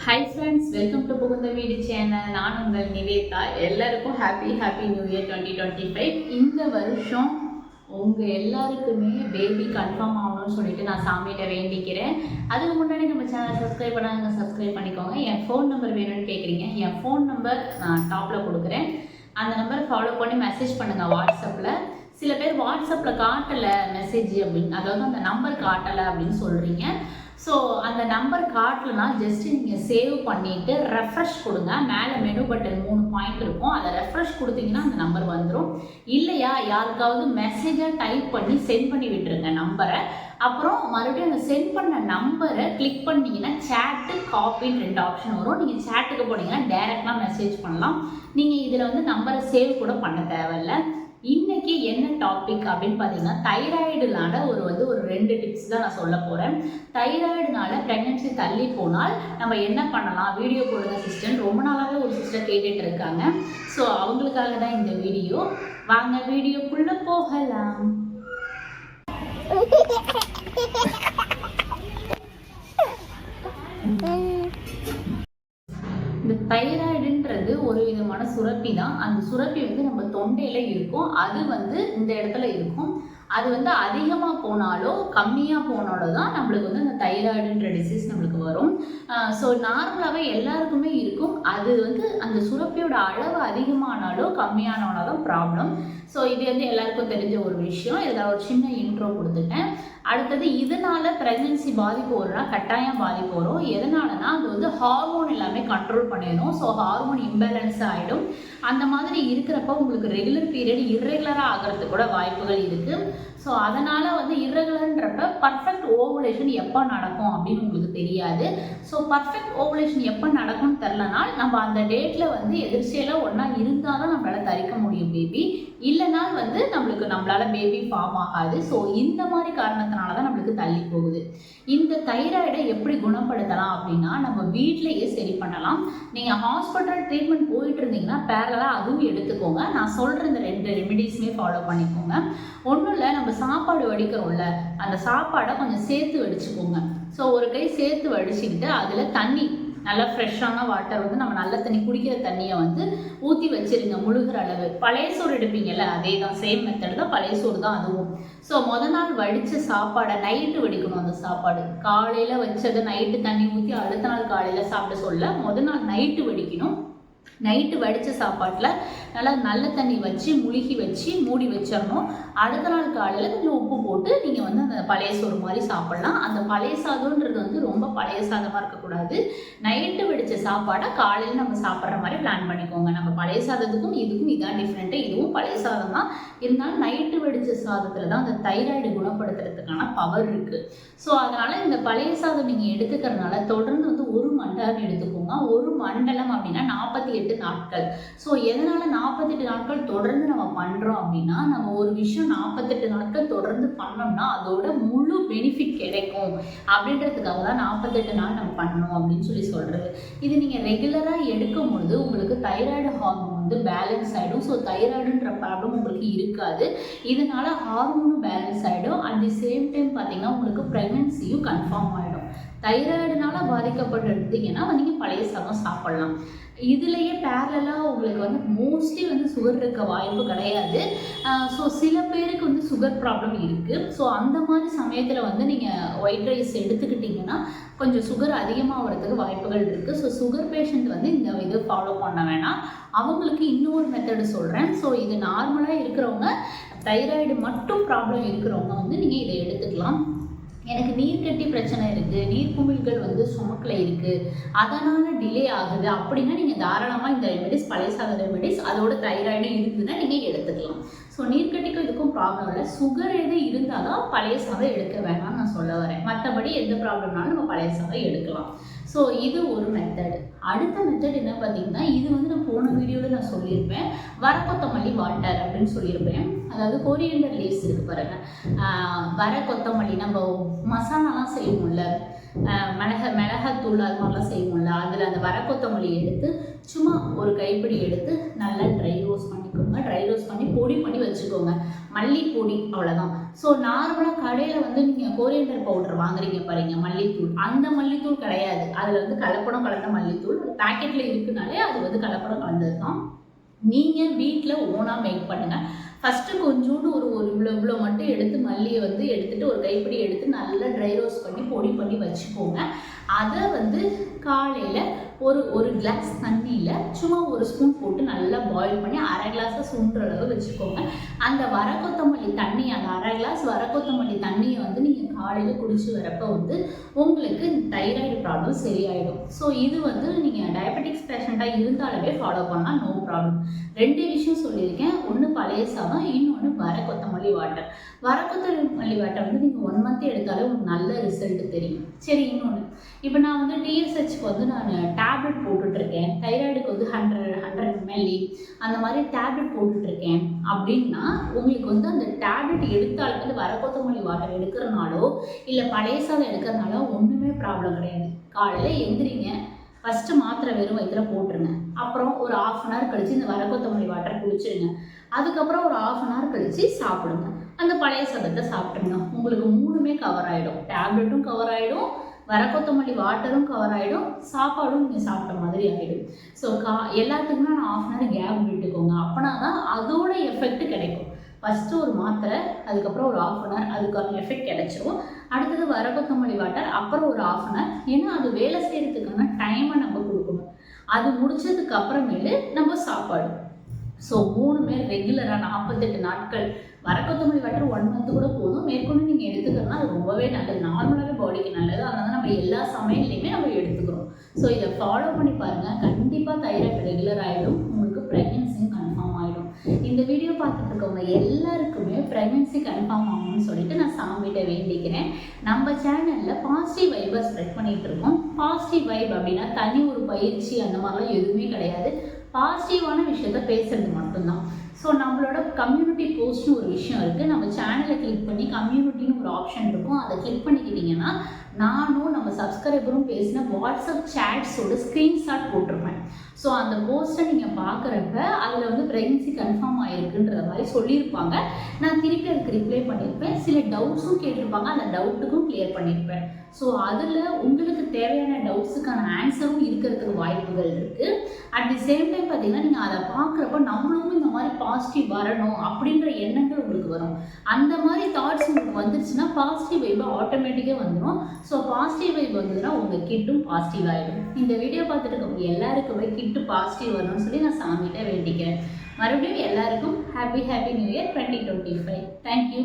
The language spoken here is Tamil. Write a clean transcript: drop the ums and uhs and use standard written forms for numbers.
ஹாய் ஃப்ரெண்ட்ஸ், வெல்கம் டு புகுந்த வீடு சேனல். நான் உங்கள் நிவேதா. எல்லாருக்கும் ஹாப்பி நியூ இயர் 2025. இந்த வருஷம் உங்கள் எல்லாருக்குமே பேபி கன்ஃபார்ம் ஆகணும்னு சொல்லிட்டு நான் சாமிகிட்ட வேண்டிக்கிறேன். அதுக்கு முன்னாடி நம்ம சேனலை சப்ஸ்கிரைப் பண்ணாங்க, சப்ஸ்கிரைப் பண்ணிக்கோங்க. என் ஃபோன் நம்பர் வேணும்னு கேட்குறீங்க. என் ஃபோன் நம்பர் நான் டாப்பில் கொடுக்குறேன். அந்த நம்பரை ஃபாலோ பண்ணி மெசேஜ் பண்ணுங்கள் வாட்ஸ்அப்பில். சில பேர் வாட்ஸ்அப்பில் காட்டலை மெசேஜ் அப்படின்னு, அதாவது அந்த நம்பர் காட்டலை அப்படின்னு சொல்கிறீங்க. ஸோ அந்த நம்பர் காட்டலனா ஜஸ்ட் நீங்கள் சேவ் பண்ணிவிட்டு ரெஃப்ரெஷ் கொடுங்க. மேலே மெனு பட்டன் 3 பாயிண்ட் இருக்கும், அதை ரெஃப்ரெஷ் கொடுத்தீங்கன்னா அந்த நம்பர் வந்துடும். இல்லையா யாருக்காவது மெசேஜாக டைப் பண்ணி சென்ட் பண்ணி விட்டுருங்க நம்பரை. அப்புறம் மறுபடியும் அந்த சென்ட் பண்ண நம்பரை கிளிக் பண்ணிங்கன்னா சேட்டு காப்பின்னு 2 ஆப்ஷன் வரும். நீங்கள் சேட்டுக்கு போனீங்கன்னா டைரெக்டாக மெசேஜ் பண்ணலாம். நீங்கள் இதில் வந்து நம்பரை சேவ் கூட பண்ண தேவையில்லை. இன்னைக்கு என்ன டாபிக் அப்படின்னு பார்த்தீங்கன்னா, தைராய்டுனால ஒரு 2 டிப்ஸ் தான் நான் சொல்ல போகிறேன். தைராய்டுனால ப்ரெக்னன்சி தள்ளி போனால் நம்ம என்ன பண்ணலாம், வீடியோ போடுங்க சிஸ்டர், ரொம்ப நாளாகவே ஒரு சிஸ்டர் கேட்டுட்டு இருக்காங்க. ஸோ அவங்களுக்காக தான் இந்த வீடியோ. வாங்க வீடியோக்குள்ளே போகலாம். இந்த தைராய்டுன்றது ஒரு விதமான சுரப்பி தான். அந்த சுரப்பி வந்து நம்ம தொண்டையில இருக்கும். அது வந்து இந்த இடத்துல இருக்கும். அது வந்து அதிகமாக போனாலோ கம்மியாக போனாலோ தான் நம்மளுக்கு வந்து அந்த தைராய்டுன்ற டிசீஸ் நம்மளுக்கு வரும். ஸோ நார்மலாகவே எல்லாருக்குமே இருக்கும். அது வந்து அந்த சுரப்பியோட அளவு அதிகமானாலோ கம்மியானாலோ தான் ப்ராப்ளம். ஸோ இது வந்து எல்லாருக்கும் தெரிஞ்ச ஒரு விஷயம். இதில் ஒரு சின்ன இன்ட்ரோ கொடுத்துட்டேன். அடுத்தது, இதனால ப்ரெக்னன்சி பாதிப்பு வரும்னா கட்டாயம் பாதிப்பு வரும். எதனாலனா அது வந்து ஹார்மோன் எல்லாமே கண்ட்ரோல் பண்ணிடும். ஸோ ஹார்மோன் இம்பேலன்ஸ் ஆகிடும். அந்த மாதிரி இருக்கிறப்ப உங்களுக்கு ரெகுலர் பீரியட் இர்ரெகுலராக ஆகிறதுக்கு கூட வாய்ப்புகள் இருக்குது. ஸோ அதனால் வந்து இர்ரெகுலர்ன்றப்ப பர்ஃபெக்ட் ஓவுலேஷன் எப்போ நடக்கும் அப்படின்னு உங்களுக்கு தெரியாது. ஸோ பர்ஃபெக்ட் ஓவுலேஷன் எப்போ நடக்கும்னு தெரிலனால் நம்ம அந்த டேட்டில் வந்து எதிர்ச்சியெல்லாம் ஒன்றா இருந்தால் தான் நம்மளால் தரிக்க முடியும் பேபி. இல்லைனால் வந்து நம்மளால் பேபி ஃபார்ம் ஆகாது. ஸோ இந்த மாதிரி காரணத்தினால தான் நம்மளுக்கு தள்ளி போகுது. இந்த தைராய்டை எப்படி குணப்படுத்தலாம் அப்படின்னா, நம்ம வீட்டிலையே சரி பண்ணலாம். நீங்கள் ஹாஸ்பிட்டல் ட்ரீட்மெண்ட் போயிட்டு இருந்தீங்கன்னா பேரலாக அதுவும் எடுத்துக்கோங்க. நான் சொல்கிற இந்த 2 ரெமிடிஸுமே ஃபாலோ பண்ணிக்கோங்க. ஒன்றும் இல்லை, நம்ம சாப்பாடு வடிக்கிறோம்ல, அந்த சாப்பாடை கொஞ்சம் சேர்த்து வடிச்சுக்கோங்க. ஸோ ஒரு கை சேர்த்து வடிச்சுக்கிட்டு அதில் தண்ணி, நல்லா ஃப்ரெஷ்ஷான வாட்டர் வந்து நம்ம நல்ல தண்ணி, குடிக்கிற தண்ணியை வந்து ஊற்றி வச்சிருங்க முழுகிற அளவு. பழைய சோறு எடுப்பீங்கல்ல, அதே தான், சேம் மெத்தட் தான், பழைய சோறு தான் அதுவும். ஸோ நாள் வடித்த சாப்பாடை நைட்டு வடிக்கணும். அந்த சாப்பாடு காலையில் வச்சதை நைட்டு தண்ணி ஊற்றி அடுத்த நாள் காலையில் சாப்பிட சொல்ல நாள் நைட்டு வடிக்கணும். நைட்டு வடித்த சாப்பாட்டில் நல்லா நல்ல தண்ணி வச்சு முழுகி வச்சு மூடி வச்சிடணும். அடுத்த நாள் காலையில் கொஞ்சம் உப்பு போட்டு நீங்கள் வந்து அந்த பழைய சோறு மாதிரி சாப்பிட்லாம். அந்த பழைய சாதம்ன்றது வந்து ரொம்ப பழைய சாதமாக இருக்கக்கூடாது. நைட்டு வடித்த சாப்பாடை காலையில் நம்ம சாப்பிட்ற மாதிரி பிளான் பண்ணிக்கோங்க. நம்ம பழைய சாதத்துக்கும் இதுக்கும் இதான் டிஃப்ரெண்ட்டு. இதுவும் பழைய சாதம் தான், இருந்தாலும் நைட்டு வடித்த சாதத்தில் தான் அந்த தைராய்டு குணப்படுத்துறதுக்கான பவர் இருக்குது. ஸோ அதனால் இந்த பழைய சாதம் நீங்கள் எடுத்துக்கிறதுனால தொடர்ந்து வந்து 1 மண்டலம் எடுத்துக்கோங்க. 1 மண்டலம் அப்படின்னா 48 நாட்கள். ஸோ எதனால 48 நாட்கள் தொடர்ந்து நம்ம பண்றோம் அப்படின்னா, நம்ம ஒரு விஷயம் 48 நாட்கள் தொடர்ந்து பண்ணோம்னா அதோட முழு பெனிஃபிட் கிடைக்கும் அப்படின்றதுக்காக தான் 48 நாள் நம்ம பண்ணணும் அப்படின்னு சொல்றது. இது நீங்க ரெகுலரா எடுக்கும் பொழுது உங்களுக்கு தைராய்டு ஹார்மோன் வந்து பேலன்ஸ் ஆகிடும். ஸோ தைராய்டுன்ற ப்ராப்ளம் உங்களுக்கு இருக்காது. இதனால ஹார்மோனும் பேலன்ஸ் ஆகிடும். அட் தி சேம் டைம் பார்த்தீங்கன்னா உங்களுக்கு ப்ரெக்னன்சியும் கன்ஃபார்ம் ஆகிடும். தைராய்டுனால பாதிக்கப்பட்டு எடுத்தீங்கன்னா நீங்கள் பழைய சாதம் சாப்பிடலாம். இதுலேயே பேரலாக உங்களுக்கு வந்து மோஸ்ட்லி வந்து சுகர் இருக்க வாய்ப்பு கிடையாது. ஸோ சில பேருக்கு வந்து சுகர் ப்ராப்ளம் இருக்குது. ஸோ அந்த மாதிரி சமயத்தில் வந்து நீங்கள் ஒயிட் ரைஸ் எடுத்துக்கிட்டிங்கன்னா கொஞ்சம் சுகர் அதிகமாகிறதுக்கு வாய்ப்புகள் இருக்குது. ஸோ சுகர் பேஷண்ட் வந்து இந்த இது ஃபாலோ பண்ண வேணாம். அவங்களுக்கு இன்னொரு மெத்தடு சொல்கிறேன். ஸோ இது நார்மலாக இருக்கிறவங்க, தைராய்டு மட்டும் ப்ராப்ளம் இருக்கிறவங்க வந்து நீங்கள் இதை எடுத்துக்கலாம். எனக்கு நீர்க்கட்டி பிரச்சனை இருக்குது, நீர்க்குமிழ்கள் வந்து ஸ்டொமக்கில் இருக்குது, அதனால் டிலே ஆகுது அப்படின்னா நீங்கள் தாராளமாக இந்த ரெமெடிஸ், பழைய சாத ரெமெடிஸ், அதோட தைராய்டு இருக்குதுன்னா நீங்கள் எடுத்துக்கலாம். ஸோ நீர்க்கட்டிக்கும் இதுக்கும் ப்ராப்ளம் இல்லை. சுகர் எது இருந்தால் தான் பழைய சாதம் எடுக்க வேணாம்னு நான் சொல்ல வரேன். மற்றபடி எந்த ப்ராப்ளம்னாலும் நம்ம பழைய சாதம் எடுக்கலாம். ஸோ இது ஒரு மெத்தட். அடுத்த மெத்தட் என்ன பார்த்தீங்கன்னா, இது வந்து நான் போன வீடியோவில் நான் சொல்லியிருப்பேன், வரக்கொத்தமல்லி வாட்டர் அப்படின்னு சொல்லியிருப்பேன். அதாவது கொரியண்டர் லீவ்ஸ் இருக்குது பாருங்கள், வர கொத்தமல்லி நம்ம மசாலாலாம் செய்வோம்ல, மிளகாத்தூள் அது மாதிரிலாம் செய்வோம்ல, அதில் அந்த வர கொத்தமல்லி எடுத்து சும்மா ஒரு கைப்பிடி எடுத்து நல்லா ட்ரை ரோஸ்ட் பண்ணிக்கோங்க. ட்ரை ரோஸ்ட் பண்ணி பொடி பண்ணி வச்சுக்கோங்க. மல்லிப்பொடி அவ்வளோதான். ஸோ நார்மலாக கடையில் வந்து நீங்கள் கோரியண்டர் பவுடர் வாங்குறீங்க பாருங்க, மல்லித்தூள், அந்த மல்லித்தூள் கிடையாது. அதில் வந்து கலப்படம் கலந்த மல்லித்தூள் பேக்கெட்டில் இருக்குனாலே அது வந்து கலப்படம் கலந்தது தான். நீங்கள் வீட்டில் ஓனாக மேக் பண்ணுங்கள். ஃபஸ்ட்டு கொஞ்சோண்டு ஒரு இவ்வளோ மட்டும் எடுத்து மல்லியை வந்து எடுத்துகிட்டு ஒரு கைப்பிடி எடுத்து நல்லா ட்ரை ரோஸ்ட் பண்ணி பொடி பண்ணி வச்சுக்கோங்க. அதை வந்து காலையில் ஒரு கிளாஸ் தண்ணியில் சும்மா ஒரு ஸ்பூன் போட்டு நல்லா பாயில் பண்ணி அரை கிளாஸை சுண்டுற அளவு வச்சுக்கோங்க. அந்த வர கொத்தமல்லி தண்ணி, அந்த அரை கிளாஸ் வர கொத்தமல்லி தண்ணியை வந்து நீங்கள் காலையில் குடிச்சு வரப்போ வந்து உங்களுக்கு தைராய்டு ப்ராப்ளம் சரியாயிடும். ஸோ இது வந்து நீங்கள் டயபெட்டிக்ஸ் பேஷண்ட்டாக இருந்தாலுமே ஃபாலோ பண்ணால் நோ ப்ராப்ளம். 2 விஷயம் சொல்லியிருக்கேன். ஒன்று பழைய சாதம், இன்னொன்று வர கொத்தமல்லி வாட்டர். வர கொத்தமல்லி வாட்டர் வந்து நீங்கள் 1 மந்த் எடுத்தாலே உங்களுக்கு நல்ல ரிசல்ட் தெரியும். சரி, இன்னொன்று, இப்போ நான் வந்து டிஎஸ்ஹெச்க்கு வந்து நான் டேப்லெட் போட்டுட்ருக்கேன். தைராய்டுக்கு வந்து 100 ml அந்த மாதிரி டேப்லெட் போட்டுட்ருக்கேன் அப்படின்னா உங்களுக்கு வந்து அந்த டேப்லெட் எடுத்தாலும் வந்து வர கொத்தமல்லி வாட்டர் எடுக்கிறனாலோ இல்லை பழைய சாதம் எடுக்கிறனாலோ ஒன்றுமே ப்ராப்ளம் கிடையாது. காலையில் எந்திரிங்க, ஃபஸ்ட்டு மாத்திரை வெறும் வயிற்றுல போட்டுருங்க. அப்புறம் ஒரு 1/2 hour கழித்து இந்த வர கொத்தமல்லி வாட்டர் குடிச்சிருங்க. அதுக்கப்புறம் ஒரு 1/2 hour கழித்து சாப்பிடுங்க. அந்த பழைய சாதத்தை சாப்பிட்டுருங்க. உங்களுக்கு 3மே கவர் ஆகிடும். டேப்லெட்டும் கவர் ஆகிடும், வர கொத்தமல்லி வாட்டரும் கவர் ஆகிடும், சாப்பாடும் நீங்கள் சாப்பிட்ட மாதிரி ஆகிடும். ஸோ எல்லாத்துக்குமே நான் 1/2 hour கேப் விட்டுக்கோங்க. அப்போனா தான் அதோட எஃபெக்ட் கிடைக்கும். ஃபஸ்ட்டு ஒரு மாத்திரை, அதுக்கப்புறம் ஒரு 1/2 hour, அதுக்கான எஃபெக்ட் கிடைச்சிரும். அடுத்தது வர கொத்தமல்லி வாட்டர், அப்புறம் ஒரு 1/2 hour. ஏன்னா அது வேலை செய்கிறதுக்கான டைமை நம்ம கொடுக்கணும். அது முடிச்சதுக்கு அப்புறமேலு நம்ம சாப்பாடு. ஸோ 3மே ரெகுலராக 48 நாட்கள். வர கொத்தமல்லி வாட்டர் 1 month கூட போதும். மேற்கொண்டு நீங்கள் எடுத்துக்கிறோன்னா அது ரொம்பவே நல்லது. நார்மலாகவே பாடிக்கு நல்லது. அதனால தான் நம்ம எல்லா சமையல்லையுமே நம்ம எடுத்துக்கிறோம். ஸோ இதை ஃபாலோ பண்ணி பாருங்கள். கண்டிப்பாக தைராய்டு ரெகுலர் ஆகிடும். உங்களுக்கு ப்ரெக்னென்சியும் கன்ஃபார்ம் ஆகிடும். இந்த வீடியோ பார்த்துட்டு இருக்கவங்க எல்லாருக்குமே ப்ரெக்னென்சி கன்ஃபார்ம் ஆகணும்னு சொல்லிட்டு நான் சாமிகிட்ட வேண்டிக்கிறேன். நம்ம சேனலில் பாசிட்டிவ் வைபை ஸ்ப்ரெட் பண்ணிகிட்டு இருக்கோம். பாசிட்டிவ் வைப் அப்படின்னா தனி ஒரு பயிற்சி அந்த மாதிரிலாம் எதுவுமே கிடையாது. பாசிட்டிவான விஷயத்த பேசுறது மட்டும்தான். ஸோ நம்மளோட கம்யூனிட்டி போஸ்ட்னு ஒரு விஷயம் இருக்குது. நம்ம சேனலை கிளிக் பண்ணி கம்யூனிட்டின்னு ஒரு ஆப்ஷன் இருக்கும். அதை கிளிக் பண்ணிக்கிட்டிங்கன்னா நானும் நம்ம சப்ஸ்கிரைபரும் பேசின வாட்ஸ்அப் சேட்ஸோட ஸ்க்ரீன்ஷாட் போட்டிருப்பேன். ஸோ அந்த போஸ்ட்டை நீங்கள் பார்க்குறப்ப அதில் வந்து ப்ரெக்னன்சி கன்ஃபார்ம் ஆகிருக்குன்ற மாதிரி சொல்லியிருப்பாங்க. நான் திருப்பி அதுக்கு ரிப்ளை பண்ணியிருப்பேன். சில டவுட்ஸும் கேட்டிருப்பாங்க, அந்த டவுட்டுக்கும் கிளியர் பண்ணியிருப்பேன். ஸோ அதில் உங்களுக்கு தேவையான டவுட்ஸுக்கான ஆன்சரும் இருக்கிறதுக்கு வாய்ப்புகள் இருக்குது. அட் தி சேம் டைம் பார்த்தீங்கன்னா நீங்கள் அதை பார்க்குறப்ப நம்மளும் இந்த மாதிரி பாசிட்டிவ் வரணும் அப்படின்ற எண்ணங்கள் உங்களுக்கு வரும். அந்த மாதிரி தாட்ஸ் உங்களுக்கு வந்துருச்சுன்னா பாசிட்டிவ் வைப் ஆட்டோமேட்டிக்காக வந்துடும். ஸோ பாசிட்டிவ் வைப் வந்ததுன்னா உங்கள் கிட்டும் பாசிட்டிவ் ஆகிடும். இந்த வீடியோ பார்த்துட்டு இருக்கவங்க எல்லாருக்குமே கிட்டு பாசிட்டிவ் வரணும்னு சொல்லி நான் சாமிகிட்ட வேண்டிக்கிறேன். மறுபடியும் எல்லாருக்கும் ஹாப்பி நியூ இயர் 2025. தேங்க்யூ.